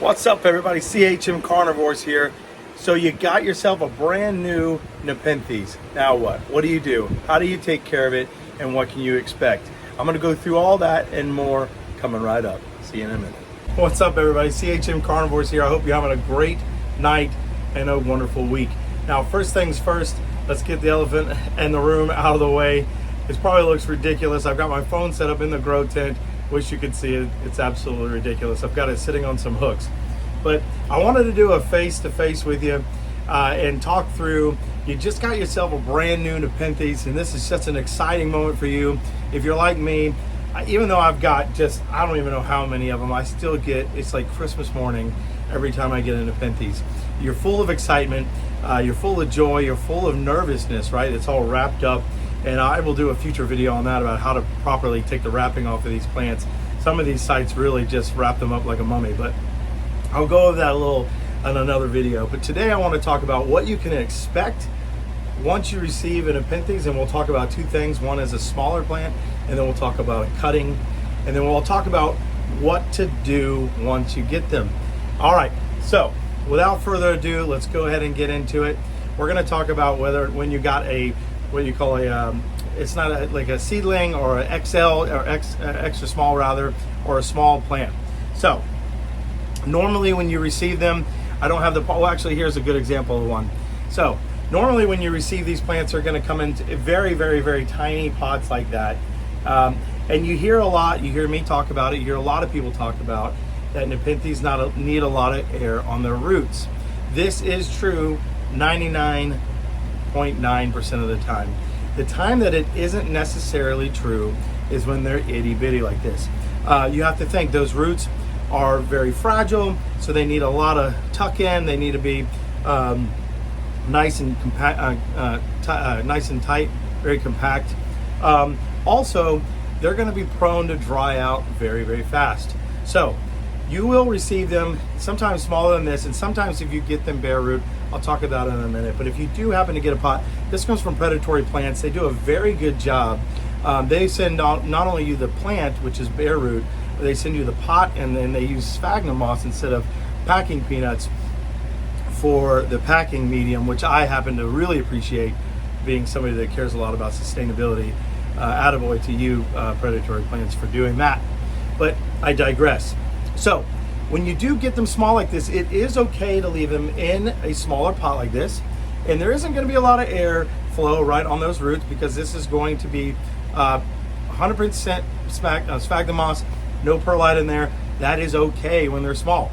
What's up, everybody? CHM Carnivorous here. So you got yourself a brand new Nepenthes. Now what? What do? How do you take care of it? And what can you expect? I'm going to go through all that and more coming right up. See you in a minute. What's up, everybody? CHM Carnivorous here. I hope you're having a great night and a wonderful week. Now, first things first, let's get the elephant in the room out of the way. It probably looks ridiculous. I've got my phone set up in the grow tent. Wish you could see it. It's absolutely ridiculous. I've got it sitting on some hooks. But I wanted to do a face-to-face with you and talk through. You just got yourself a brand new Nepenthes, and this is just an exciting moment for you. If you're like me, even though I've got I don't even know how many of them, I still get, it's like Christmas morning every time I get a Nepenthes. You're full of excitement, you're full of joy, you're full of nervousness, right? It's all wrapped up. And I will do a future video on that about how to properly take the wrapping off of these plants. Some of these sites really just wrap them up like a mummy, but I'll go over that a little in another video. But today I want to talk about what you can expect once you receive a Nepenthes, and we'll talk about two things. One is a smaller plant, and then we'll talk about cutting, and then we'll talk about what to do once you get them. All right, so without further ado, let's go ahead and get into it. We're going to talk about when you got what you call it's not like a seedling or an XL or extra small rather, or a small plant. So normally when you receive them, I don't have well, actually here's a good example of one. So normally when you receive these plants, they're going to come in very, very, very tiny pots like that. And you hear you hear me talk about it, you hear a lot of people talk about that Nepenthes need a lot of air on their roots. This is true 99.9% of the time. The time that it isn't necessarily true is when they're itty bitty like this. You have to think those roots are very fragile, so they need a lot of tuck in. They need to be nice and nice and tight, very compact. Also, they're going to be prone to dry out very, very fast. So you will receive them sometimes smaller than this, and sometimes if you get them bare root, I'll talk about it in a minute. But if you do happen to get a pot, this comes from Predatory Plants. They do a very good job. They send out not only you the plant, which is bare root, but they send you the pot, and then they use sphagnum moss instead of packing peanuts for the packing medium, which I happen to really appreciate, being somebody that cares a lot about sustainability. Attaboy to you, Predatory Plants, for doing that. But I digress. So when you do get them small like this, it is okay to leave them in a smaller pot like this, and there isn't going to be a lot of air flow right on those roots, because this is going to be 100% sphagnum moss, no perlite in there. That is okay when they're small.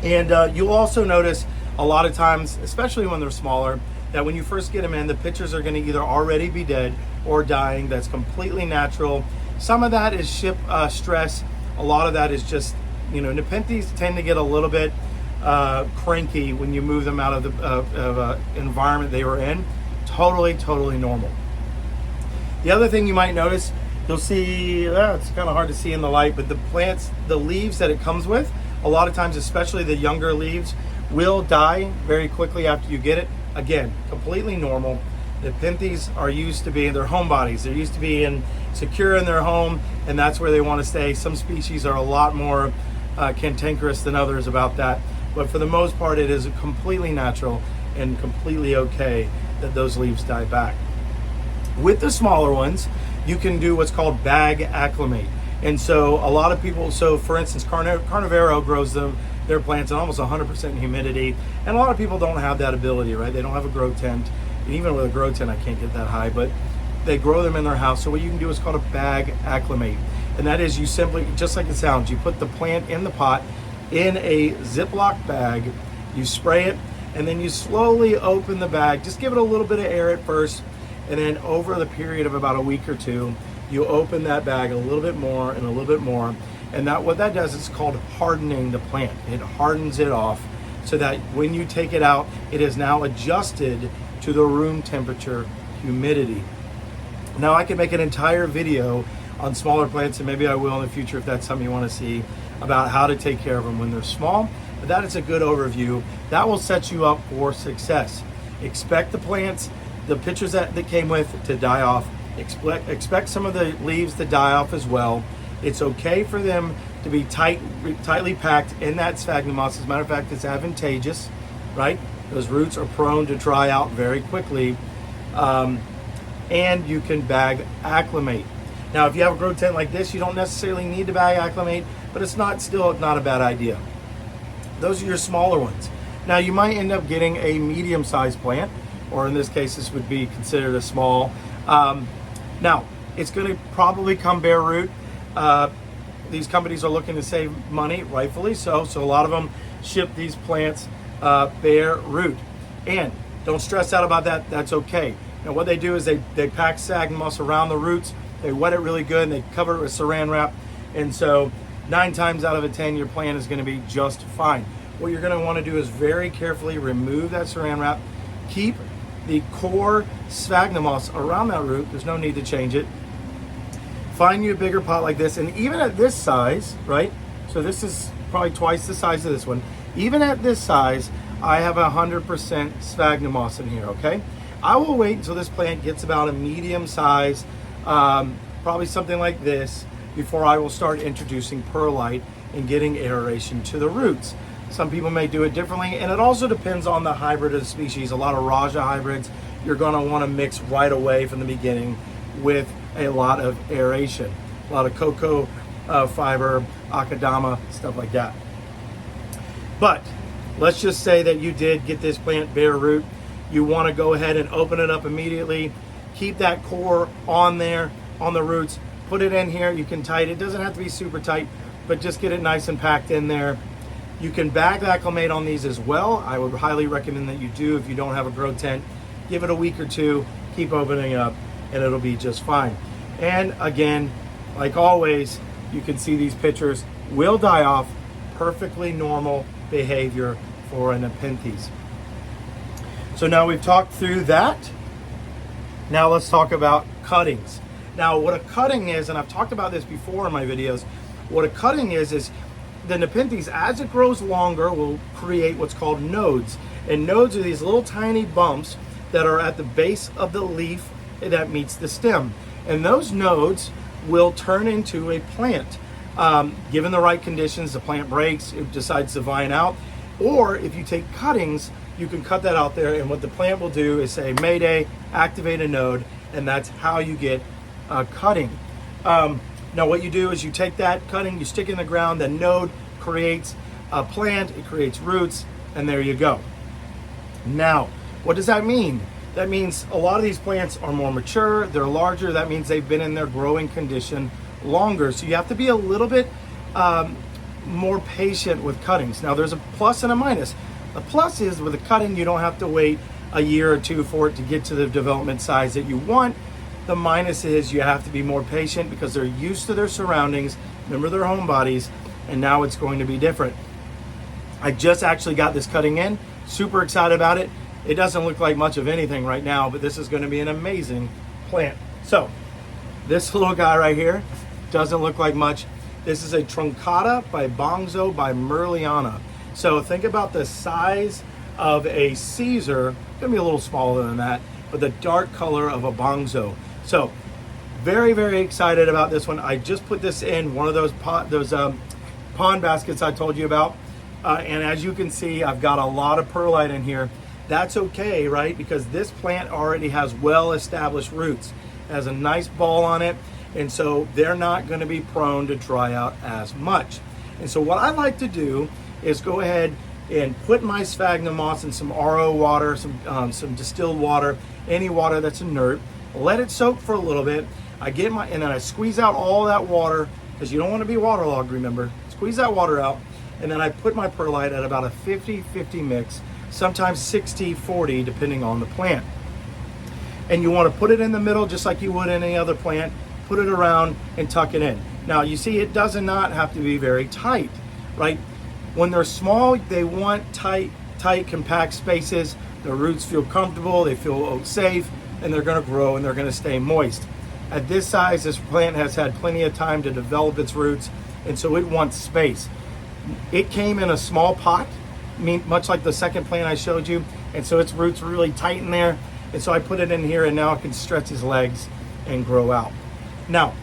And you'll also notice a lot of times, especially when they're smaller, that when you first get them in, the pitchers are going to either already be dead or dying. That's completely natural. Some of that is ship stress. A lot of that is just, Nepenthes tend to get a little bit cranky when you move them out of the environment they were in. Totally normal. The other thing you might notice, you'll see, it's kind of hard to see in the light, but the leaves that it comes with, a lot of times, especially the younger leaves, will die very quickly after you get it. Again, completely normal. Nepenthes are used to being, they're homebodies. They're used to being secure in their home, and that's where they want to stay. Some species are a lot more cantankerous than others about that, but for the most part, it is completely natural and completely okay that those leaves die back. With the smaller ones, you can do what's called bag acclimate. And so a lot of people, for instance, Carnivorous grows their plants in almost 100% humidity, and a lot of people don't have that ability, right? They don't have a grow tent. And even with a grow tent, I can't get that high, but they grow them in their house. So what you can do is called a bag acclimate. And that is, you simply, just like it sounds, you put the plant in the pot in a Ziploc bag, you spray it, and then you slowly open the bag. Just give it a little bit of air at first, and then over the period of about a week or two, you open that bag a little bit more and a little bit more. And what that does is called hardening the plant. It hardens it off so that when you take it out, it is now adjusted to the room temperature humidity. Now, I can make an entire video on smaller plants, and maybe I will in the future if that's something you want to see, about how to take care of them when they're small. But that is a good overview. That will set you up for success. Expect the plants, the pitchers that came with, to die off. Expect some of the leaves to die off as well. It's okay for them to be tightly packed in that sphagnum moss. As a matter of fact, it's advantageous, right? Those roots are prone to dry out very quickly. And you can bag acclimate. Now, if you have a grow tent like this, you don't necessarily need to bag acclimate, but it's still not a bad idea. Those are your smaller ones. Now, you might end up getting a medium-sized plant, or in this case, this would be considered a small. Now, it's going to probably come bare root. These companies are looking to save money, rightfully so. So a lot of them ship these plants bare root. And don't stress out about that. That's okay. Now, what they do is they pack sphagnum moss around the roots. They wet it really good, and they cover it with saran wrap. And so 9 times out of 10, your plant is going to be just fine. What you're going to want to do is very carefully remove that saran wrap. Keep the core sphagnum moss around that root. There's no need to change it. Find you a bigger pot like this, and even at this size, right? So this is probably twice the size of this one. Even at this size, I have 100% sphagnum moss in here, okay? I will wait until this plant gets about a medium size, probably something like this, before I will start introducing perlite and getting aeration to the roots. Some people may do it differently, and it also depends on the hybrid of the species. A lot of Raja hybrids, you're gonna wanna mix right away from the beginning with a lot of aeration, a lot of cocoa fiber, akadama, stuff like that. But let's just say that you did get this plant bare root. You wanna go ahead and open it up immediately. Keep that core on there, on the roots. Put it in here, you can tighten it. It doesn't have to be super tight, but just get it nice and packed in there. You can bag acclimate on these as well. I would highly recommend that you do if you don't have a grow tent. Give it a week or two, keep opening up, and it'll be just fine. And again, like always, you can see these pictures will die off. Perfectly normal behavior for a Nepenthes. So now we've talked through that. Now let's talk about cuttings. Now what a cutting is, and I've talked about this before in my videos, what a cutting is the Nepenthes, as it grows longer, will create what's called nodes. And nodes are these little tiny bumps that are at the base of the leaf that meets the stem. And those nodes will turn into a plant. Given the right conditions, the plant breaks, it decides to vine out. Or if you take cuttings, you can cut that out there, and what the plant will do is say, Mayday, activate a node, and that's how you get a cutting. Now what you do is you take that cutting, you stick it in the ground, the node creates a plant, it creates roots, and there you go. Now, what does that mean? That means a lot of these plants are more mature, they're larger, that means they've been in their growing condition longer. So you have to be a little bit more patient with cuttings. Now there's a plus and a minus. The plus is with a cutting, you don't have to wait a year or two for it to get to the development size that you want. The minus is you have to be more patient because they're used to their surroundings, remember their home bodies, and now it's going to be different. I just actually got this cutting in, super excited about it. It doesn't look like much of anything right now, but this is going to be an amazing plant. So this little guy right here doesn't look like much. This is a truncata by Bongzo by Merliana. So think about the size of a Caesar, gonna be a little smaller than that, but the dark color of a Bongzo. So very, very excited about this one. I just put this in one of those pond baskets I told you about. And as you can see, I've got a lot of perlite in here. That's okay, right? Because this plant already has well-established roots. It has a nice ball on it, and so they're not gonna be prone to dry out as much. And so what I like to do is go ahead and put my sphagnum moss in some RO water, some distilled water, any water that's inert. Let it soak for a little bit. And then I squeeze out all that water, because you don't want to be waterlogged, remember. Squeeze that water out, and then I put my perlite at about a 50-50 mix, sometimes 60-40, depending on the plant. And you want to put it in the middle just like you would any other plant, put it around and tuck it in. Now you see it does not have to be very tight, right? When they're small, they want tight, compact spaces. The roots feel comfortable, they feel safe, and they're gonna grow and they're gonna stay moist. At this size, this plant has had plenty of time to develop its roots, and so it wants space. It came in a small pot, much like the second plant I showed you, and so its roots were really tight in there, and so I put it in here, and now it can stretch his legs and grow out. Now,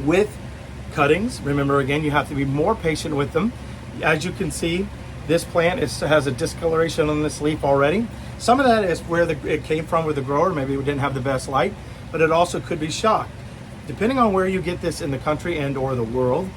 with cuttings. Remember, again, you have to be more patient with them. As you can see, this plant has a discoloration on this leaf already. Some of that is where it came from with the grower. Maybe we didn't have the best light, but it also could be shock. Depending on where you get this in the country and or the world,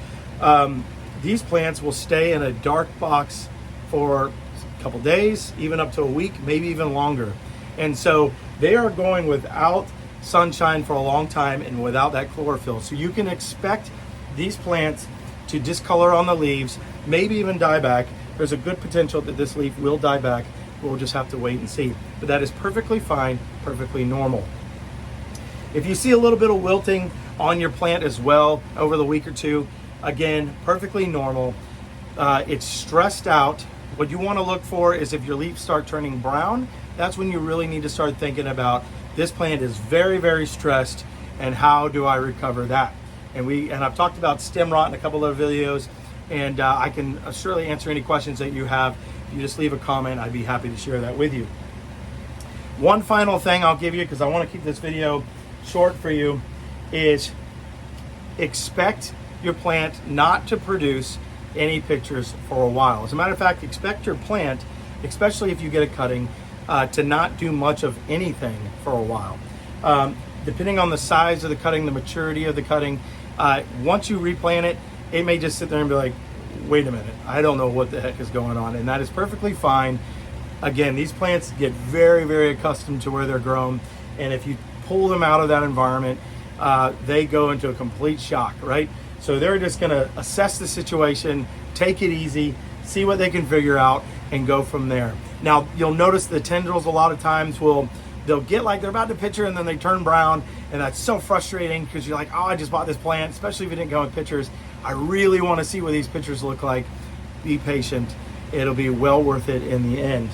these plants will stay in a dark box for a couple days, even up to a week, maybe even longer. And so they are going without sunshine for a long time and without that chlorophyll. So you can expect these plants to discolor on the leaves, maybe even die back. There's a good potential that this leaf will die back. We'll just have to wait and see. But that is perfectly fine, perfectly normal. If you see a little bit of wilting on your plant as well over the week or two, again, perfectly normal. It's stressed out. What you want to look for is if your leaves start turning brown, that's when you really need to start thinking about this plant is very, very stressed, and how do I recover that? And I've talked about stem rot in a couple of videos, and I can surely answer any questions that you have. If you just leave a comment, I'd be happy to share that with you. One final thing I'll give you, because I want to keep this video short for you, is expect your plant not to produce any pictures for a while. As a matter of fact, expect your plant, especially if you get a cutting, to not do much of anything for a while. Depending on the size of the cutting, the maturity of the cutting, once you replant it, it may just sit there and be like, wait a minute, I don't know what the heck is going on. And that is perfectly fine. Again, these plants get very, very accustomed to where they're grown. And if you pull them out of that environment, they go into a complete shock, right? So they're just gonna assess the situation, take it easy, see what they can figure out, and go from there. Now, you'll notice the tendrils a lot of times they'll get like they're about to pitcher and then they turn brown, and that's so frustrating because you're like, oh, I just bought this plant, especially if you didn't go with pictures. I really want to see what these pictures look like. Be patient. It'll be well worth it in the end.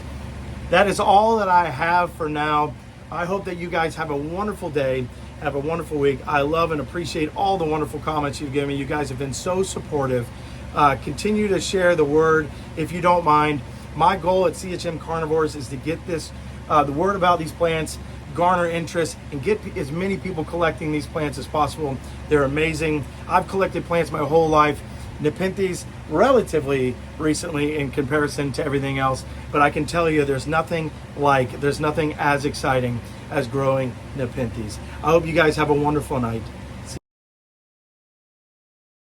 That is all that I have for now. I hope that you guys have a wonderful day, have a wonderful week. I love and appreciate all the wonderful comments you've given me. You guys have been so supportive. Continue to share the word if you don't mind. My goal at CHM Carnivorous is to get this, the word about these plants, garner interest, and get as many people collecting these plants as possible. They're amazing. I've collected plants my whole life. Nepenthes relatively recently in comparison to everything else, but I can tell you there's nothing as exciting as growing Nepenthes. I hope you guys have a wonderful night.